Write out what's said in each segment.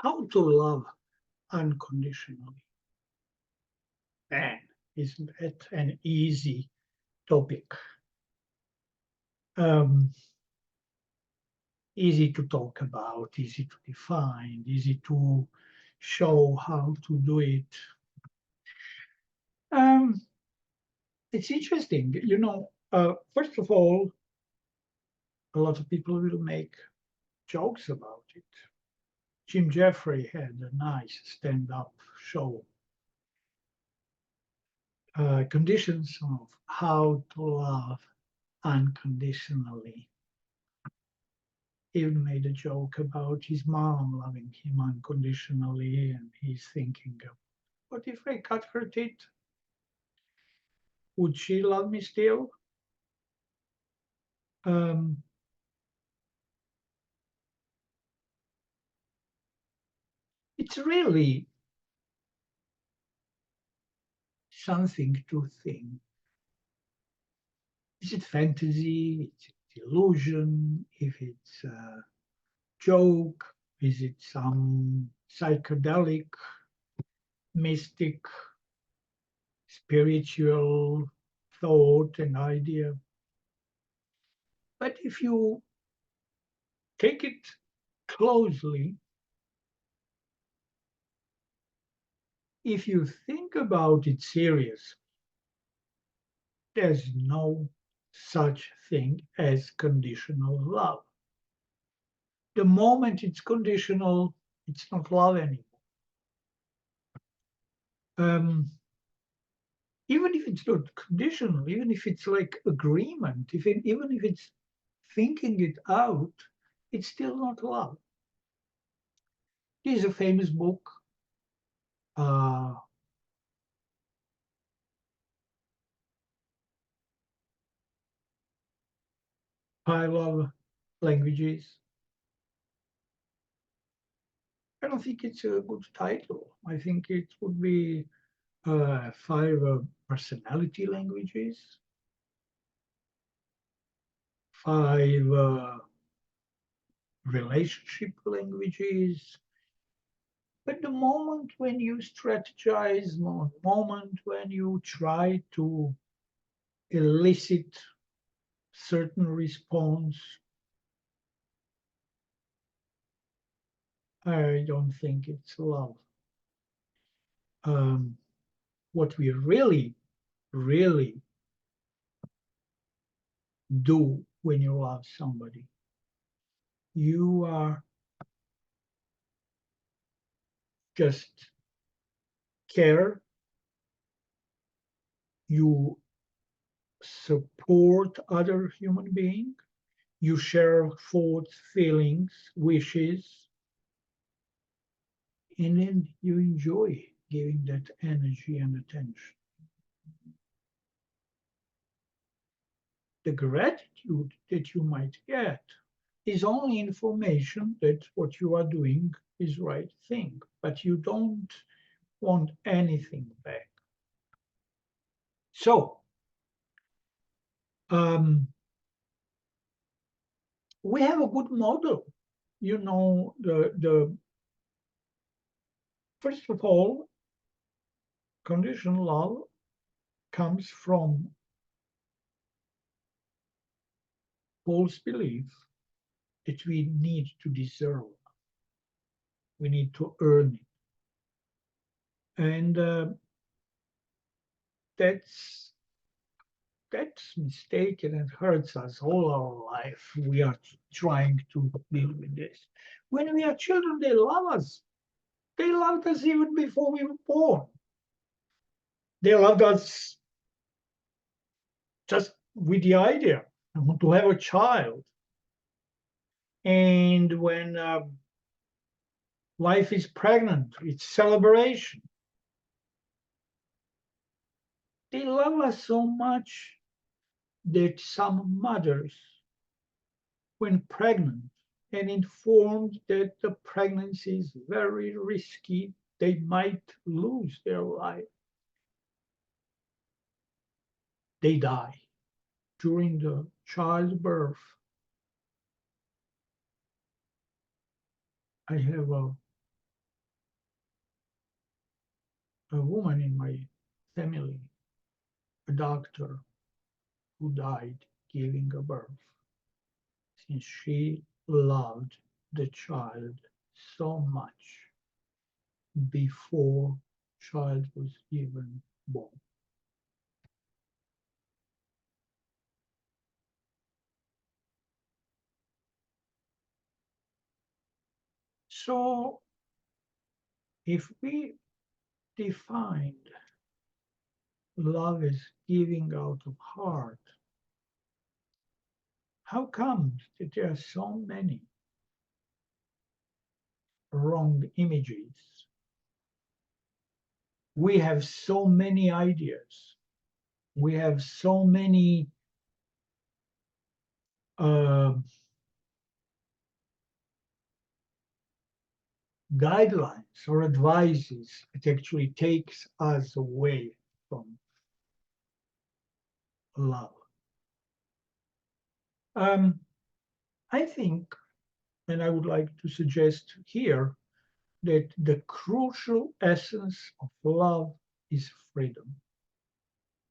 How to love unconditionally. Man, isn't it an easy topic? Um, Easy to talk about, easy to define, easy to show how to do it. Um, it's interesting, first of all, a lot of people will make jokes about it. Jim Jeffrey had a nice stand-up show, conditions of how to love unconditionally. He even made a joke about his mom loving him unconditionally, and he's thinking, what if I cut her teeth? Would she love me still? Um, it's really something to think. Is it fantasy? Is it illusion? If it's a joke? Is it some psychedelic, mystic, spiritual thought and idea? But if you take it closely, if you think about it seriously, there's no such thing as conditional love. The moment it's conditional, it's not love anymore. Um, Even if it's not conditional, even if it's like agreement, even if it's thinking it out, it's still not love. There's a famous book, uh, I Love Languages. I don't think it's a good title. I think it would be five personality languages, five relationship languages. But the moment when you strategize, the moment when you try to elicit certain response, I don't think it's love. Um, what we really, really do when you love somebody, you are just care, you support other human being, you share thoughts, feelings, wishes, and then you enjoy giving that energy and attention. The gratitude that you might get is only information that what you are doing is right thing, but you don't want anything back. So we have a good model. The first of all, conditional love comes from Paul's belief that we need to deserve, we need to earn it, and that's that's mistaken and hurts us all our life. We are trying to deal with this. When we are children, they love us. They loved us even before we were born. They loved us just with the idea I want to have a child. And when life is pregnant, it's celebration. They love us so much that some mothers, when pregnant and informed that the pregnancy is very risky, they might lose their life, they die during the childbirth. I have a a woman in my family, a doctor who died giving a birth, since she loved the child so much before child was even born. So if we defined love as giving out of heart, how comes that there are so many wrong images? We have so many ideas. We have so many uh, guidelines or advices. It actually takes us away from love. Um, I think, and I would like to suggest here, that the crucial essence of love is freedom.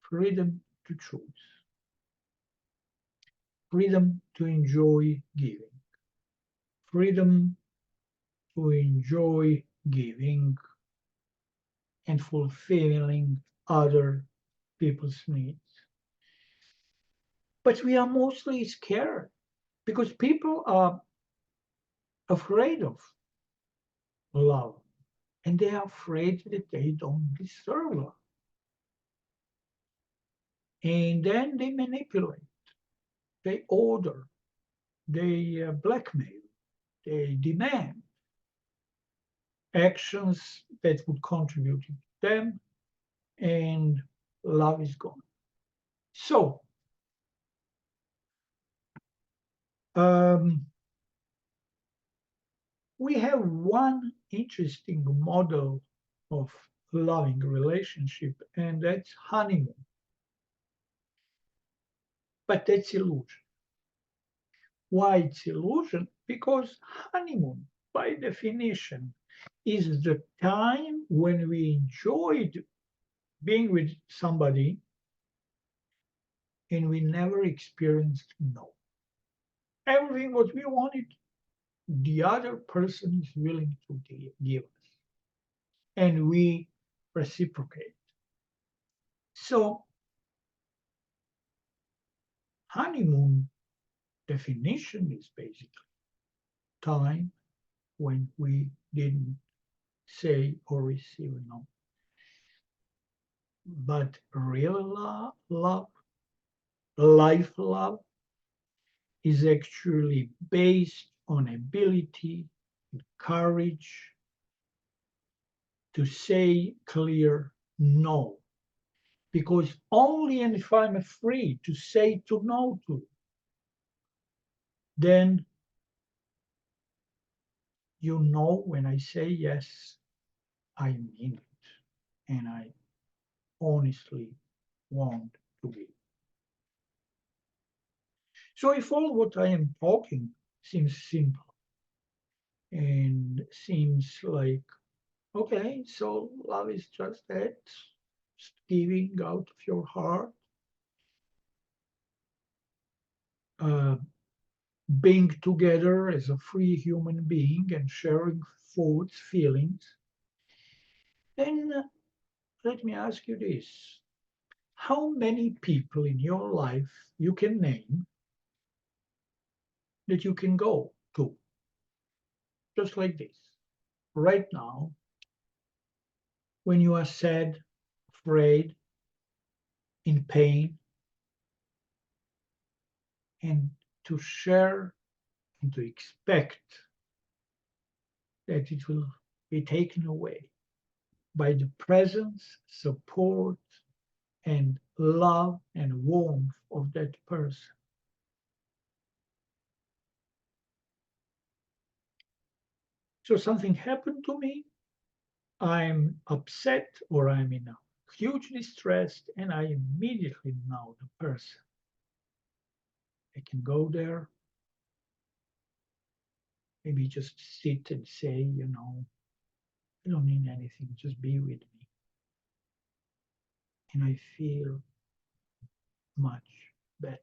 Freedom to choose, freedom to enjoy giving, freedom to enjoy giving and fulfilling other people's needs. But we are mostly scared because people are afraid of love and they are afraid that they don't deserve love. And then they manipulate, they order, they blackmail, they demand actions that would contribute to them, and love is gone. So, um, we have one interesting model of loving relationship, and that's honeymoon. But that's illusion. Why it's illusion? Because honeymoon, by definition, is the time when we enjoyed being with somebody and we never experienced no. Everything what we wanted, the other person is willing to give us, and we reciprocate. So, honeymoon definition is basically time when we didn't say or receive a no. But real love, life love, is actually based on ability, courage to say clear no. Because only and if I'm free to say to no to, then you know when I say yes, I mean it. And I honestly want to be. So if all what I am talking seems simple and seems like, okay, so love is just that, just giving out of your heart, uh, being together as a free human being and sharing thoughts, feelings, then let me ask you this. How many people in your life you can name that you can go to just like this right now when you are sad, afraid, in pain, and to share and to expect that it will be taken away by the presence, support, and love and warmth of that person. So something happened to me, I'm upset or I'm in a huge distress, and I immediately know the person. I can go there, maybe just sit and say, I don't need anything, just be with me. and I feel much better.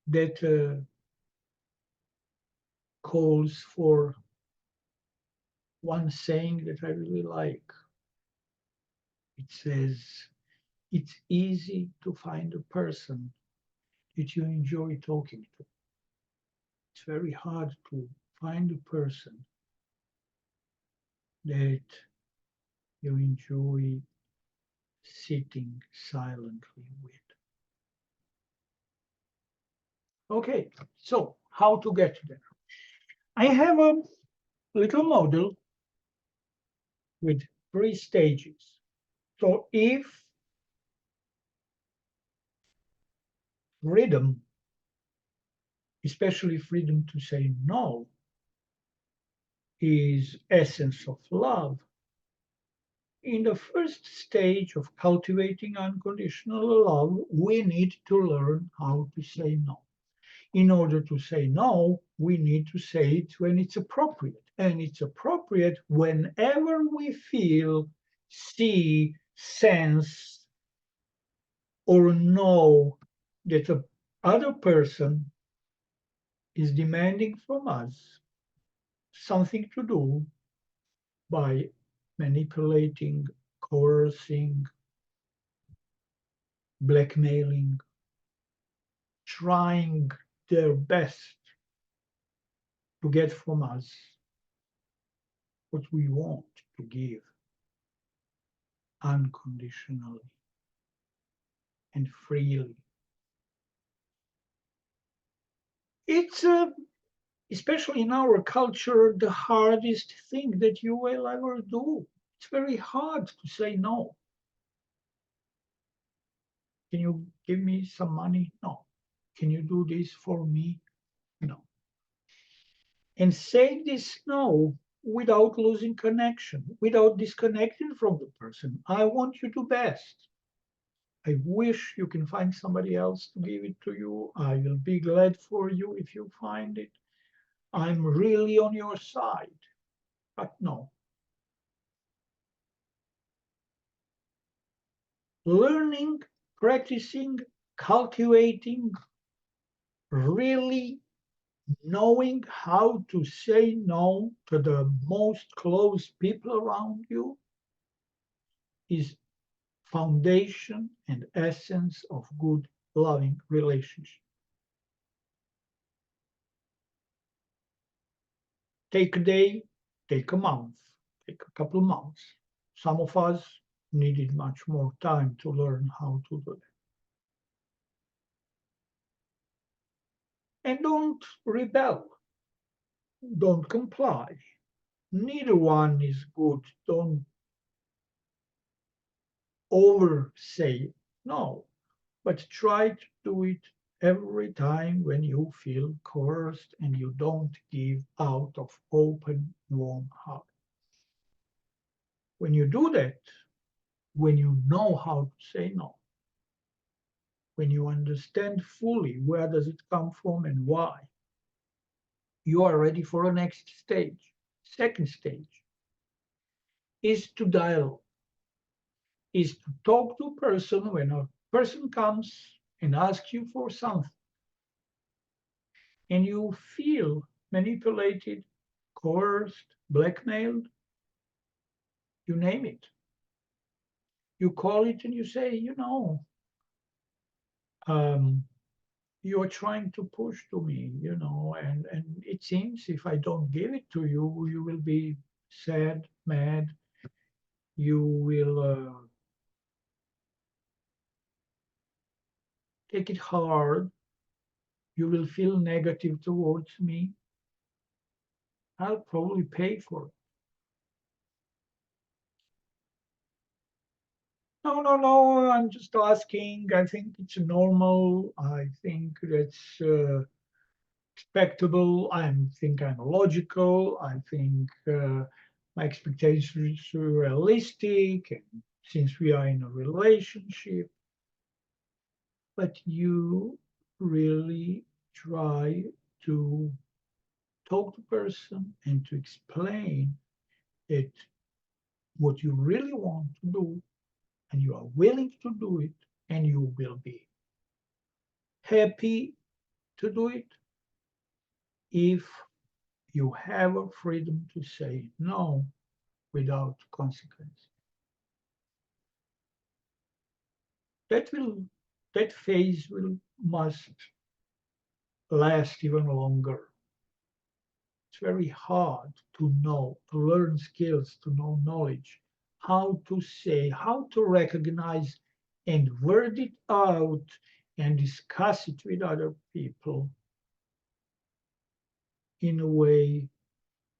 That calls for one saying that I really like. It says, it's easy to find a person that you enjoy talking to. It's very hard to find a person that you enjoy sitting silently with. Okay, so how to get there? I have a little model with 3 stages. So if freedom, especially freedom to say no, is essence of love, in the first stage of cultivating unconditional love, we need to learn how to say no. In order to say no, we need to say it when it's appropriate. And it's appropriate whenever we feel, see, sense, or know that the other person is demanding from us something to do by manipulating, coercing, blackmailing, trying their best to get from us what we want to give unconditionally and freely. It's especially in our culture the hardest thing that you will ever do. It's very hard to say no. Can you give me some money? No. Can you do this for me? No. And say this no without losing connection, without disconnecting from the person. I want you to best. I wish you can find somebody else to give it to you. I will be glad for you if you find it. I'm really on your side. But no. Learning, practicing, cultivating, really knowing how to say no to the most close people around you is foundation and essence of good loving relationship. Take a day, take a month, take a couple of months. Some of us needed much more time to learn how to do that. And don't rebel, don't comply. Neither one is good. Don't over say no, but try to do it every time when you feel coerced and you don't give out of open, warm heart. When you do that, when you know how to say no, when you understand fully where does it come from and why, you are ready for the next stage. Second stage is to dialogue, is to talk to a person when a person comes and asks you for something and you feel manipulated, coerced, blackmailed, you name it. You call it and you say, um, you're trying to push to me, and it seems if I don't give it to you, you will be sad, mad, you will take it hard, you will feel negative towards me. I'll probably pay for it. No, no, no, I'm just asking. I think it's normal. I think that's respectable. I think I'm logical. I think my expectations are realistic. And since we are in a relationship, but you really try to talk to person and to explain that what you really want to do and you are willing to do it and you will be happy to do it if you have a freedom to say no without consequence. That will that phase will must last even longer. It's very hard to know, to learn skills, to know knowledge, how to say, how to recognize and word it out and discuss it with other people in a way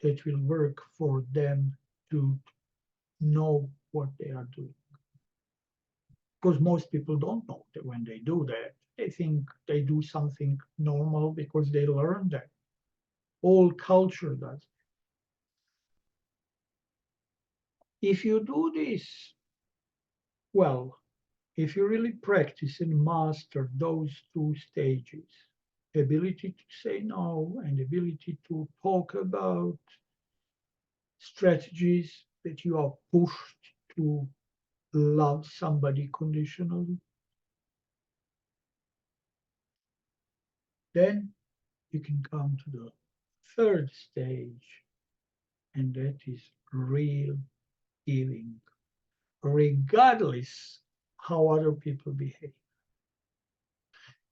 that will work for them to know what they are doing. Because most people don't know that when they do that. They think they do something normal because they learned that. All culture does. If you do this well, if you really practice and master those two stages, ability to say no and ability to talk about strategies that you are pushed to love somebody conditionally, then you can come to the third stage, and that is real giving, regardless how other people behave.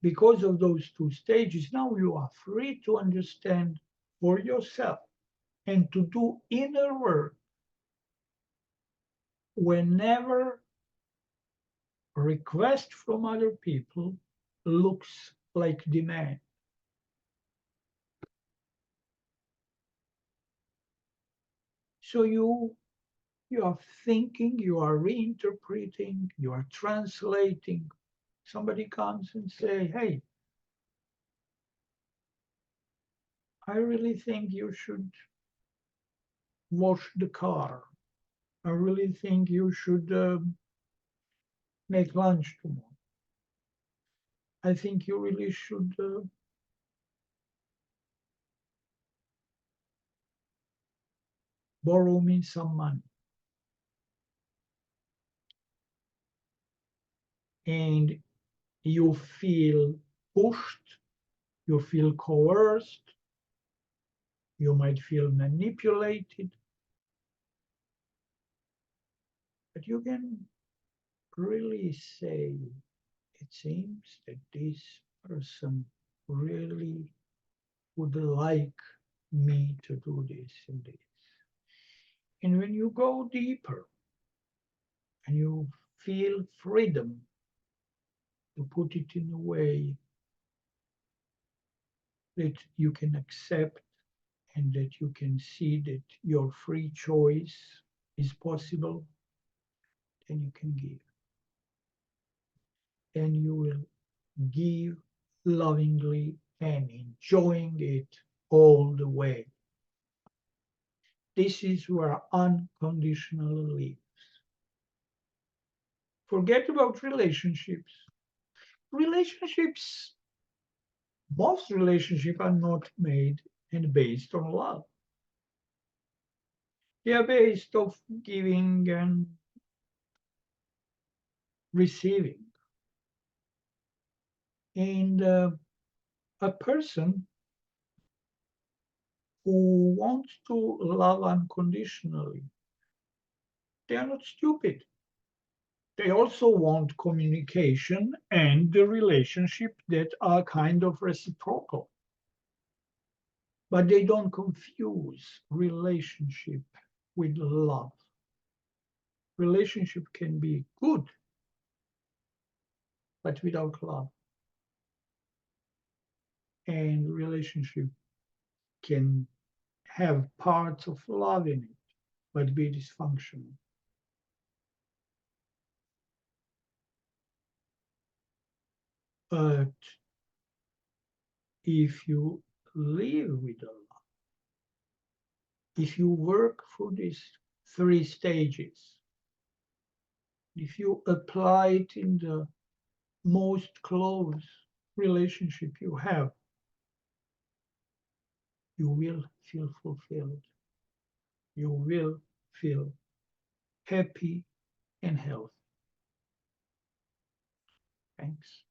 Because of those two stages, now you are free to understand for yourself and to do inner work whenever request from other people looks like demand. So you are thinking, you are reinterpreting, you are translating. Somebody comes and say, "Hey, I really think you should wash the car. I really think you should make lunch tomorrow. I think you really should borrow me some money." And you feel pushed, you feel coerced, you might feel manipulated, but you can really say, it seems that this person really would like me to do this and this. And when you go deeper and you feel freedom to put it in a way that you can accept and that you can see that your free choice is possible, then you can give. And you will give lovingly and enjoying it all the way. This is where unconditional lives. Forget about relationships. Relationships, most relationships are not made and based on love. They are based of giving and receiving. And a person who wants to love unconditionally, they are not stupid. They also want communication and the relationship that are kind of reciprocal. But they don't confuse relationship with love. Relationship can be good, but without love. And relationship can have parts of love in it, but be dysfunctional. But if you live with a love, if you work through these three stages, if you apply it in the most close relationship you have, you will feel fulfilled. You will feel happy and healthy. Thanks.